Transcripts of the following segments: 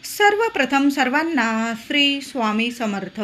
सर्वप्रथम सर्वांना श्री स्वामी समर्थ।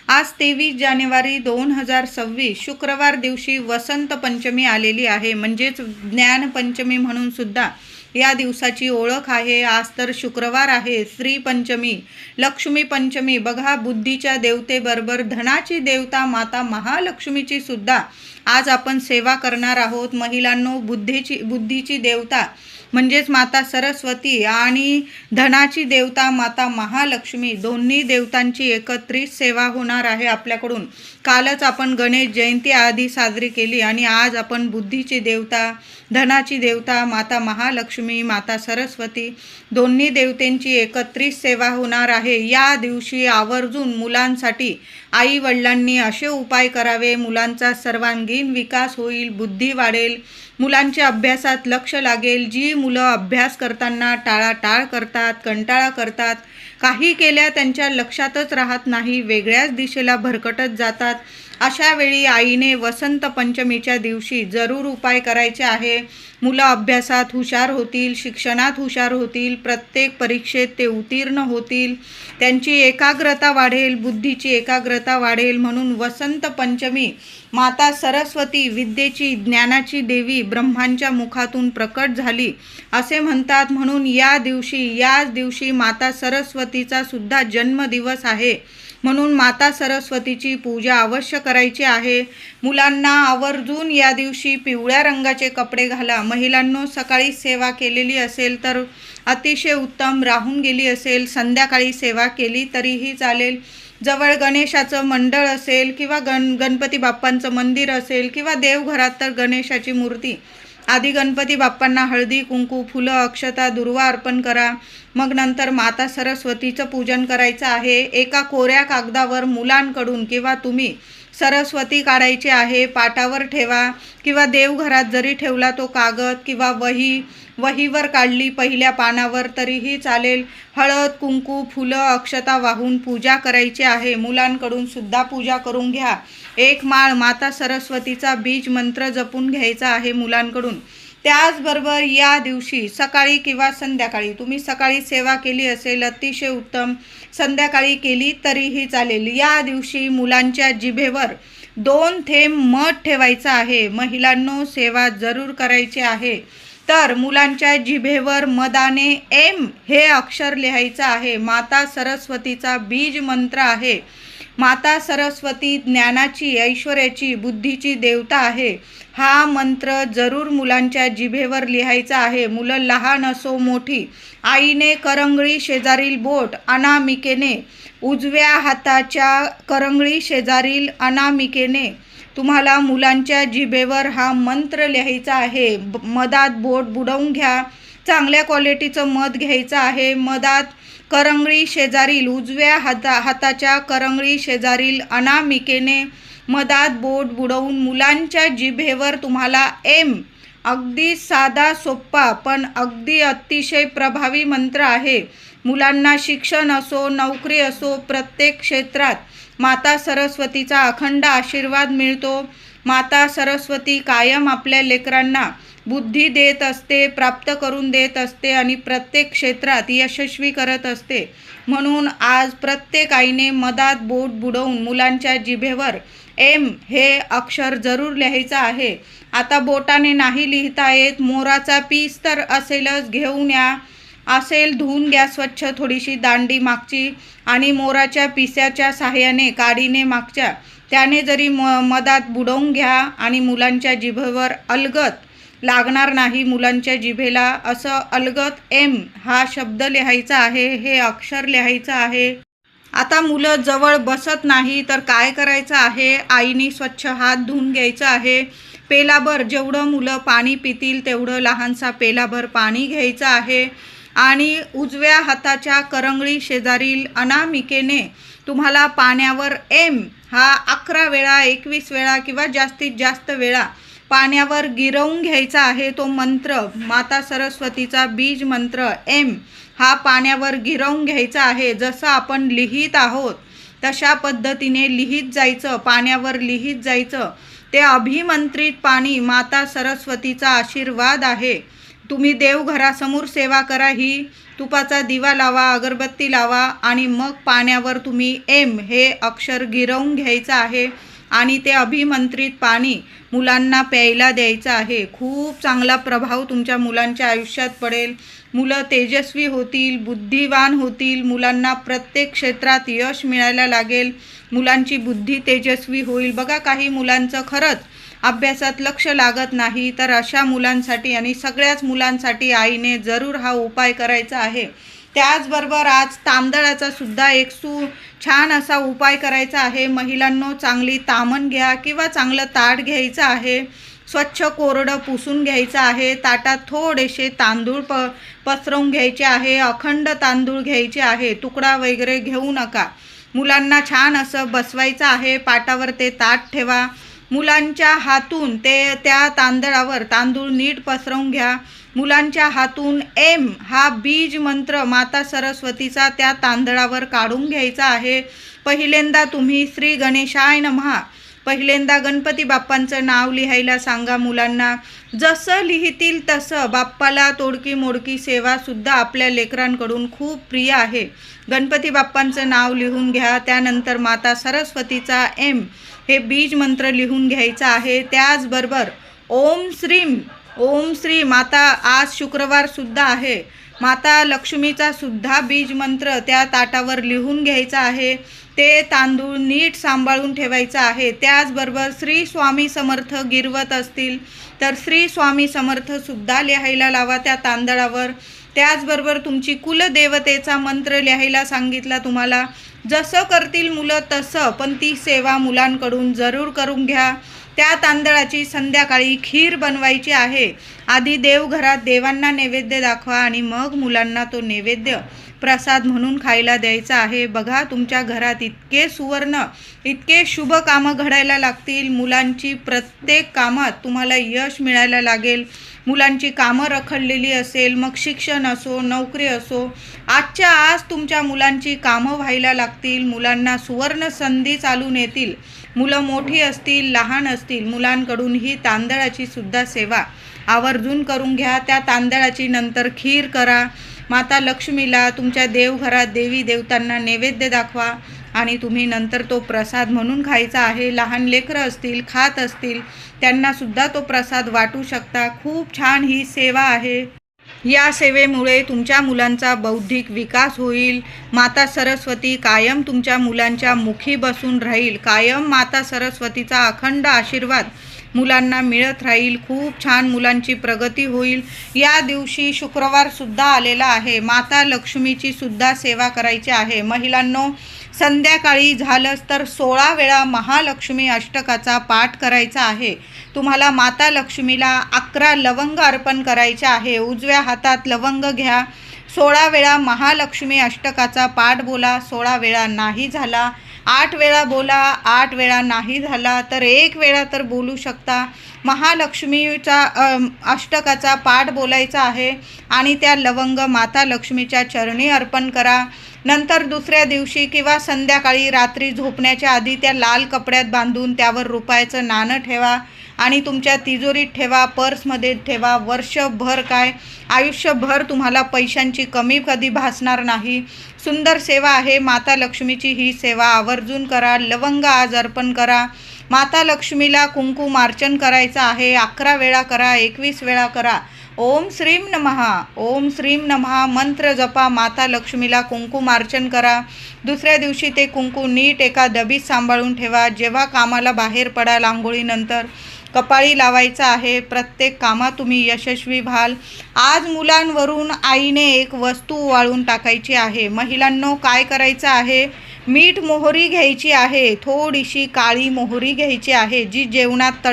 आज 23 जानेवारी 2026 शुक्रवार दिवशी वसंत पंचमी आलेली आहे, म्हणजेच ज्ञान पंचमी म्हणून सुद्धा या दिवसाची ओळख आहे। आज तर शुक्रवार आहे, श्री पंचमी, लक्ष्मी पंचमी। बघा, बुद्धीच्या देवतेबरोबर धनाची देवता माता महालक्ष्मीची सुद्धा आज आपण सेवा करणार आहोत। महिलांनो, बुद्धीची देवता म्हणजेच माता सरस्वती आणि धनाची देवता माता महालक्ष्मी, दोन्ही देवतांची एकत्रित सेवा होणार आहे आपल्याकडून। कालच आपण गणेश जयंती आदी साजरी केली आणि आज आपण बुद्धीची देवता, धनाची देवता माता महालक्ष्मी, माता सरस्वती, दोन्ही देवतांची एकत्रित सेवा होणार आहे। या दिवशी आवर्जून मुलांसाठी आई वडिलांनी असे उपाय करावे, मुलांचा सर्वांगीण विकास होईल, बुद्धी वाढेल, मुलांच्या अभ्यासात लक्ष लागेल। जी मुलं अभ्यास करताना टाळाटाळ करतात, कंटाळा करतात, काही केल्या त्यांच्या लक्षातच राहत नाही, वेगळ्याच दिशेला भरकटत जातात, अशा वेळी आईने वसंत पंचमीच्या दिवशी जरूर उपाय करायचे आहे। मुलं अभ्यासात हुशार होतील, शिक्षणात हुशार होतील, प्रत्येक परीक्षेत ते उत्तीर्ण होतील, त्यांची एकाग्रता वाढेल, बुद्धीची एकाग्रता वाढेल। म्हणून वसंत पंचमी माता सरस्वती, विद्येची, ज्ञानाची देवी ब्रह्मांच्या मुखातून प्रकट झाली असे म्हणतात। म्हणून याच दिवशी माता सरस्वतीचा सुद्धा जन्मदिवस आहे, म्हणून माता सरस्वतीची पूजा अवश्य करायची आहे। मुलांना आवर्जून या दिवशी पिवळ्या रंगाचे कपडे घाला। महिलांनो, सकाळी सेवा केलेली असेल तर अतिशय उत्तम, राहून गेली असेल संध्याकाळी सेवा केली तरीही चालेल। जवळ गणेशाचं मंडळ असेल किंवा गणपती बाप्पांचं मंदिर असेल किंवा देवघरात तर गणेशाची मूर्ती, आधी गणपती बाप्पांना हळदी कुंकू, फुलं, अक्षता, दुर्वा अर्पण करा। मग नंतर माता सरस्वतीचं पूजन करायचं आहे। एका कोऱ्या कागदावर मुलांकडून किंवा तुम्ही सरस्वती काढायची आहे, पाटावर ठेवा किंवा देवघरात जरी ठेवला तो कागद किंवा वहीवर काढली पहिल्या पानावर तरीही चालेल। हळद कुंकू, फुलं, अक्षता वाहून पूजा करायची आहे। मुलांकडून सुद्धा पूजा करून घ्या। एक माळ माता सरस्वतीचा बीज मंत्र जपून घ्यायचा आहे मुलांकडून। त्याचबरोबर या दिवशी सकाळी किंवा संध्याकाळी, तुम्ही सकाळी सेवा केली असेल अतिशय उत्तम, संध्याकाळी केली तरीही चालेल, या दिवशी मुलांच्या जिभेवर 2 थेंब मध ठेवायचा आहे। महिलांनो, सेवा जरूर करायची आहे तर मुलांच्या जिभेवर मधाने एम हे अक्षर लिहायचं आहे। माता सरस्वतीचा बीज मंत्र आहे। माता सरस्वती ज्ञानाची, ऐश्वर्याची, बुद्धीची देवता आहे। हा मंत्र जरूर मुलांच्या जिभेवर लिहायचा आहे। मुलं लहान असो मोठी, आईने करंगळी शेजारील बोट अनामिकेने, उजव्या हाताच्या करंगळी शेजारील अनामिकेने तुम्हाला मुलांच्या जिभेवर हा मंत्र लिहायचा आहे। मधात बोट बुडवून घ्या। चांगल्या क्वालिटीचं मध घ्यायचं आहे। मधात करंगळी शेजारील, उजव्या हाताच्या करंगळी शेजारील अनामिकेने मधात बोट बुडवून मुलांच्या जिभेवर तुम्हाला एम, अगदी साधा सोप्पा पण अगदी अतिशय प्रभावी मंत्र आहे। मुलांना शिक्षण असो, नोकरी असो, प्रत्येक क्षेत्रात माता सरस्वतीचा अखंड आशीर्वाद मिळतो। माता सरस्वती कायम आपल्या लेकरांना बुद्धी देत असते, प्राप्त करून देत असते आणि प्रत्येक क्षेत्रात यशस्वी करत असते। म्हणून आज प्रत्येक आईने मधात बोट बुडवून मुलांच्या जिभेवर एम हे अक्षर जरूर लिहायचं आहे। आता बोटाने नाही लिहिता येत, मोराचा पीस तर असेलच, घेऊन या, असेल धुवून घ्या स्वच्छ थोडीशी दांडी मागची आणि मोराच्या पिसाच्या साहाय्याने, काडीने मागच्या त्याने जरी मधात बुडवून घ्या आणि मुलांच्या जिभेवर अलगद लागणार नाही, मुलांच्या जिभेला असं अलगद एम हा शब्द लिहायचा आहे, हे अक्षर लिहायचं आहे। आता मुलं जवळ बसत नाही तर काय करायचं आहे, आईने स्वच्छ हात धुवून घ्यायचं आहे। पेलाभर, जेवढं मुलं पाणी पितील तेवढं लहानसा पेलाभर पाणी घ्यायचं आहे आणि उजव्या हाताच्या करंगळी शेजारील अनामिकेने तुम्हाला पाण्यावर एम हा 11 वेळा, 21 वेळा किंवा जास्तीत जास्त वेळा पाण्यावर गिरवून घ्यायचा आहे। तो मंत्र, माता सरस्वतीचा बीज मंत्र एम हा पाण्यावर गिरवून घ्यायचा आहे। जसं आपण लिहित आहोत तशा पद्धतीने लिहित जायचं, पाण्यावर लिहित जायचं। ते अभिमंत्रित पाणी माता सरस्वतीचा आशीर्वाद आहे। तुम्ही देवघरासमोर सेवा करा, ही तुपाचा दिवा लावा, अगरबत्ती लावा आणि मग पाण्यावर तुम्ही एम हे अक्षर गिरवून घ्यायचं आहे आणि ते अभिमंत्रित पाणी मुलांना प्यायला द्यायचं आहे. खूप चांगला प्रभाव तुमच्या मुलांच्या आयुष्यात पडेल. मुलं तेजस्वी होतील, बुद्धिवान होतील, मुलांना प्रत्येक क्षेत्रात यश मिळायला लागेल, मुलांची बुद्धी तेजस्वी होईल. बघा, काही मुलांचं खरंच अभ्यासात लक्ष लागत नाही, तर अशा मुलांसाठी आणि सगळ्याच मुलांसाठी आईने जरूर हा उपाय करायचा आहे. त्याचबरोबर आज तांदळाचा सुद्धा एक छान असा उपाय करायचा आहे. महिलांनो, चांगली तामण घ्या किंवा चांगलं ताट घ्यायचं आहे, स्वच्छ कोरडं पुसून घ्यायचं आहे. ताटात थोडेसे तांदूळ पसरवून घ्यायचे आहे, अखंड तांदूळ घ्यायचे आहे, तुकडा वगैरे घेऊ नका. मुलांना छान असं बसवायचं आहे, पाटावर ते ताट ठेवा. मुलांच्या हातून त्या तांदळावर तांदूळ नीट पसरवून घ्या. मुलांच्या हातून एम हा बीज मंत्र माता सरस्वतीचा त्या तांदळावर काढून घ्यायचा आहे. पहिल्यांदा तुम्ही श्री गणेशाय नमः, पहिल्यांदा गणपती बाप्पांचं नाव लिहायला सांगा मुलांना. जसं लिहितील तसं बाप्पाला तोडकी मोडकी सेवासुद्धा आपल्या लेकरांकडून खूप प्रिय आहे. गणपती बाप्पांचं नाव लिहून घ्या. त्यानंतर माता सरस्वतीचा एम हे बीज मंत्र लिहून घ्यायचा आहे. त्याचबरोबर ओम श्री माता, आज शुक्रवारसुद्धा आहे, माता लक्ष्मीचा सुद्धा बीज मंत्र त्या ताटावर लिहून घ्यायचा आहे. ते तांदूळ नीट सांभाळून ठेवायचं आहे. त्याचबरोबर श्री स्वामी समर्थ गिरवत असतील तर श्री स्वामी समर्थसुद्धा लिहायला लावा त्या तांदळावर. त्याचबरोबर तुमची कुलदेवतेचा मंत्र लिहायला सांगितला तुम्हाला. जसं करतील मुलं तसं, पण ती सेवा मुलांकडून जरूर करून घ्या. त्या तांदळाची संध्याकाळी खीर बनवायची आहे. आधी देवघरात देवांना नैवेद्य दाखवा आणि मग मुलांना तो नैवेद्य प्रसाद म्हणून खायला द्यायचा आहे. बघा, तुमच्या घरात इतके सुवर्ण, इतके शुभ कामं घडायला लागतील. मुलांची प्रत्येक कामात तुम्हाला यश मिळायला लागेल. मुलांची कामं रखडलेली असेल, मग शिक्षण असो, नोकरी असो, आजच्या आज तुमच्या मुलांची कामं व्हायला लागतील. मुलांना सुवर्ण संधी चालून येतील. मुलं मोठी असतील, लहान असतील, मुलांकडून ही तांदळाची सुद्धा सेवा आवर्जून करून घ्या. त्या तांदळाची नंतर खीर करा. माता लक्ष्मीला तुमच्या देवघरात देवी देवतांना नैवेद्य दाखवा आणि तुम्ही नंतर तो प्रसाद म्हणून खायचा आहे. लहान लेकरं असतील, खात असतील, त्यांनासुद्धा तो प्रसाद वाटू शकता. खूप छान ही सेवा आहे. या सेवेमुळे तुमच्या मुलांचा बौद्धिक विकास होईल. माता सरस्वती कायम तुमच्या मुलांच्या मुखी बसून राहील. कायम माता सरस्वतीचा अखंड आशीर्वाद मुलांना मिळत राहील. खूप छान मुलांची प्रगती होईल. या दिवशी शुक्रवारसुद्धा आलेला आहे. माता लक्ष्मीची सुद्धा सेवा करायची आहे. महिलांनो, संध्याकाळी झालंच तर 16 वेळा महालक्ष्मी अष्टकाचा पाठ करायचा आहे. तुम्हाला माता लक्ष्मीला 11 लवंग अर्पण करायचे आहे. उजव्या हातात लवंग घ्या. 16 वेळा महालक्ष्मी अष्टकाचा पाठ बोला. 16 वेळा नाही झाला, 8 वेळा बोला. 8 वेळा नाही झाला तर 1 वेळा तर बोलू शकता. महालक्ष्मीचा अष्टकाचा पाठ बोलायचा आहे आणि त्या लवंग माता लक्ष्मीच्या चरणी अर्पण करा. नंतर दुसऱ्या दिवशी किंवा संध्याकाळी रात्री झोपण्याच्या आधी त्या लाल कपड्यात बांधून त्यावर रुपयाचं नाणं ठेवा आणि तुमच्या तिजोरीत ठेवा, पर्समध्ये ठेवा. वर्षभर काय, आयुष्यभर तुम्हाला पैशांची कमी कधी भासणार नाही. सुंदर सेवा आहे. माता लक्ष्मीची ही सेवा आवर्जून करा. लवंग आज अर्पण करा. माता लक्ष्मीला कुंकुमार्चन करायचं आहे. 11 वेळा करा, 21 वेळा करा. ओम श्रीम नमः, ओम श्रीम नमः मंत्र जपा. माता लक्ष्मीला कुंकुमार्चन करा. दुसऱ्या दिवशी ते कुंकू नीट एका डबीत सांभाळून ठेवा. जेव्हा कामाला बाहेर पडाल, आंघोळीनंतर कपाळी लावायचं आहे. प्रत्येक कामात तुम्ही यशस्वी व्हाल. आज मुलांवरून आईने एक वस्तू वाळून टाकायची आहे. महिलांनो, काय करायचं आहे? मीठ मोहरी घ्यायची आहे. थोडीशी काळी मोहरी घ्यायची आहे. जी जेवणात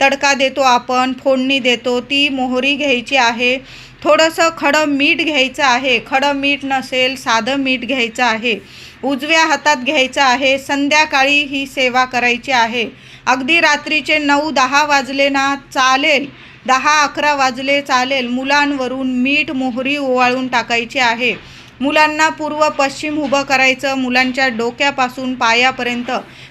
तडका देतो आपण, फोडणी देतो, ती मोहरी घ्यायची आहे. थोडंसं खडं मीठ घ्यायचं आहे. खडं मीठ नसेल, साधं मीठ घ्यायचं आहे. उजव्या हातात घ्यायचं आहे. संध्याकाळी ही सेवा करायची आहे. अगदी रात्रीचे 9-10 वाजले ना चालेल, 10-11 वाजले चालेल. मुलांवरून मीठ मोहरी ओवाळून टाकायची आहे. मुलांना पूर्व पश्चिम उभं करायचं. मुलांच्या डोक्यापासून पायापर्यंत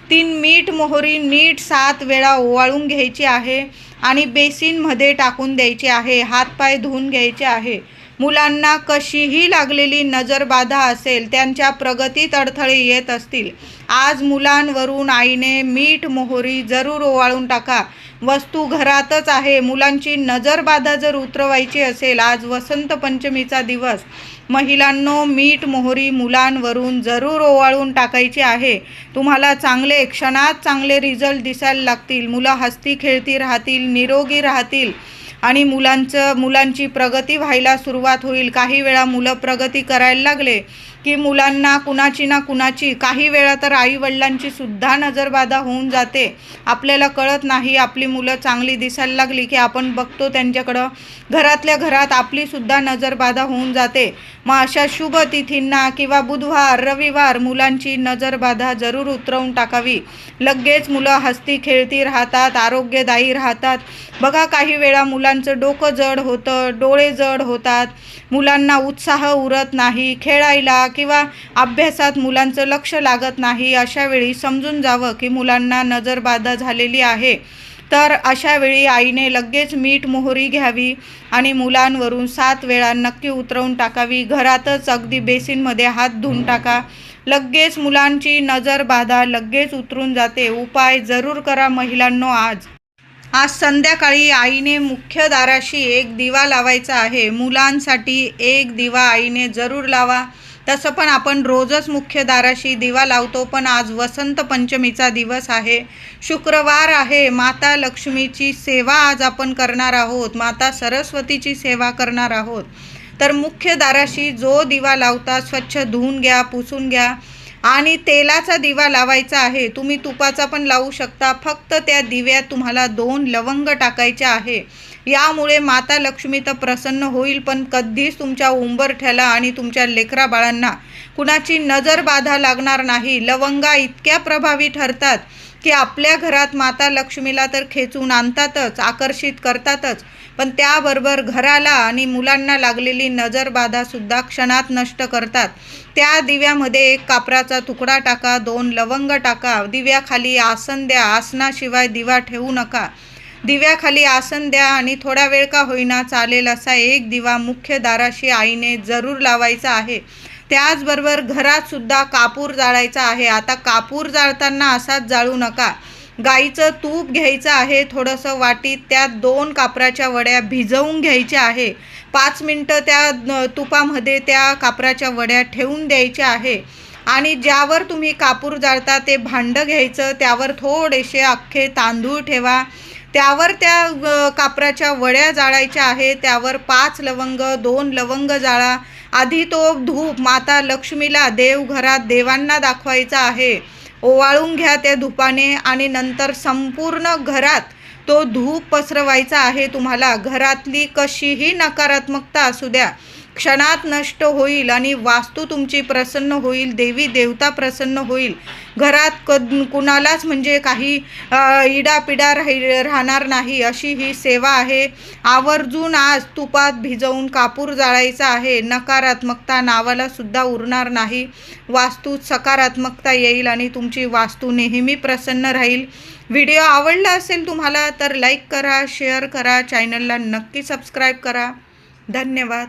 3 मीठ मोहरी नीट 7 वेळा ओवाळून घ्यायची आहे आणि बेसिनमध्ये टाकून द्यायची आहे. हातपाय धुवून घ्यायचे आहे. मुलांना कशीही लागलेली नजरबाधा असेल, त्यांच्या प्रगतीत अडथळे येत असतील, आज मुलांवरून आईने मीठ मोहरी जरूर ओवाळून टाका. वस्तू घरातच आहे. मुलांची नजरबाधा जर उतरवायची असेल, आज वसंत पंचमीचा दिवस. महिलांनो, मीठ मोहरी मुलांवरून जरूर ओवाळून टाकायची आहे. तुम्हाला क्षणात चांगले रिझल्ट दिसायला लागतील. मुलं हसती खेळती राहतील, निरोगी राहतील आणि मुलांची प्रगती व्हायला सुरुवात होईल. काही वेळा मुलं प्रगती करायला लागले की मुलांना कुणाची काही वेळा तर आईवडिलांची सुद्धा नजरबाधा होऊन जाते. आपल्याला कळत नाही. आपली मुलं चांगली दिसायला लागली की आपण बघतो त्यांच्याकडं, घरातल्या घरात आपलीसुद्धा नजरबाधा होऊन जाते. मग अशा शुभ तिथींना किंवा बुधवार रविवार मुलांची नजरबाधा जरूर उतरवून टाकावी. लगेच मुलं हसती खेळती राहतात, आरोग्यदायी राहतात. बघा, काही वेळा मुलांचं डोकं जड होतं, डोळे जड होतात, मुलांना उत्साह उरत नाही खेळायला किंवा अभ्यासात मुलांचं लक्ष लागत नाही. अशा वेळी समजून जावं की मुलांना नजरबाधा झालेली आहे. तर अशा वेळी आईने लगेच मीठ मोहरी घ्यावी आणि मुलांवरून 7 वेळा नक्की उतरवून टाकावी. घरातच अगदी बेसिनमध्ये हात धुवून टाका. लगेच मुलांची नजरबाधा लगेच उतरून जाते. उपाय जरूर करा महिलांनो. आज संध्याकाळी आईने मुख्य दाराशी एक दिवा लावायचा आहे. मुलांसाठी एक दिवा आईने जरूर लावा. तसं पण आपण रोजच मुख्य दाराशी दिवा लावतो, पण आज वसंत पंचमीचा दिवस आहे, शुक्रवार आहे. माता लक्ष्मीची सेवा आज आपण करणार आहोत, माता सरस्वतीची सेवा करणार आहोत. तर मुख्य दाराशी जो दिवा लावता स्वच्छ धुवून घ्या, पुसून घ्या आणि तेलाचा दिवा लावायचा आहे. तुम्ही तुपाचा पण लावू शकता. फक्त त्या दिव्यात तुम्हाला 2 लवंग टाकायच्या आहे. यामुळे माता लक्ष्मी तर प्रसन्न होईल, पण कधीच तुमच्या उंबरठ्याला आणि तुमच्या लेकरा बाळांना कुणाची नजरबाधा लागणार नाही. लवंगा इतक्या प्रभावी ठरतात की आपल्या घरात माता लक्ष्मीला तर खेचून आणतातच, आकर्षित करतातच, पण त्याबरोबर घराला आणि मुलांना लागलेली नजरबाधासुद्धा क्षणात नष्ट करतात. त्या दिव्यामध्ये 1 कापराचा तुकडा टाका, 2 लवंग टाका. दिव्याखाली आसन द्या. आसनाशिवाय दिवा ठेवू नका. दिव्याखाली आसन द्या आणि थोडा वेळ का होईना चालेल असा एक दिवा मुख्य दाराशी आईने जरूर लावायचा आहे. त्याचबरोबर घरात सुद्धा कापूर जाळायचा आहे. आता कापूर जाळताना असाच जाळू नका. गाईचं तूप घ्यायचं आहे थोडंसं वाटीत, त्यात 2 कापराच्या वड्या भिजवून घ्यायच्या आहे. 5 मिनटं त्या तुपामध्ये त्या कापराच्या वड्या ठेवून द्यायच्या आहे आणि ज्यावर तुम्ही कापूर जाळता ते भांडं घ्यायचं, त्यावर थोडेसे अख्खे तांदूळ ठेवा. त्यावर त्या कापराच्या वड्या जाळायच्या आहे. त्यावर 5 लवंग, 2 लवंग जाळा. आधी तो धूप माता लक्ष्मीला देवघरात देवांना दाखवायचा आहे. ओवाळून घ्या त्या धुपाने आणि नंतर संपूर्ण घरात तो धूप पसरवायचा आहे. तुम्हाला घरातली कशीही नकारात्मकता असू द्या, क्षणात नष्ट होईल आणि वास्तू तुमची प्रसन्न होईल, देवी देवता प्रसन्न होईल. घरात कुणालाच म्हणजे काही इडापिडा राहणार नाही, अशी ही सेवा आहे. आवर्जून आज तुपात भिजवून कापूर जाळायचा आहे. नकारात्मकता नावाला सुद्धा उरणार नाही. वास्तूत सकारात्मकता येईल आणि तुमची वास्तू नेहमी प्रसन्न राहील. व्हिडिओ आवडला असेल तुम्हाला तर लाईक करा, शेअर करा, चॅनलला नक्की सबस्क्राईब करा. धन्यवाद.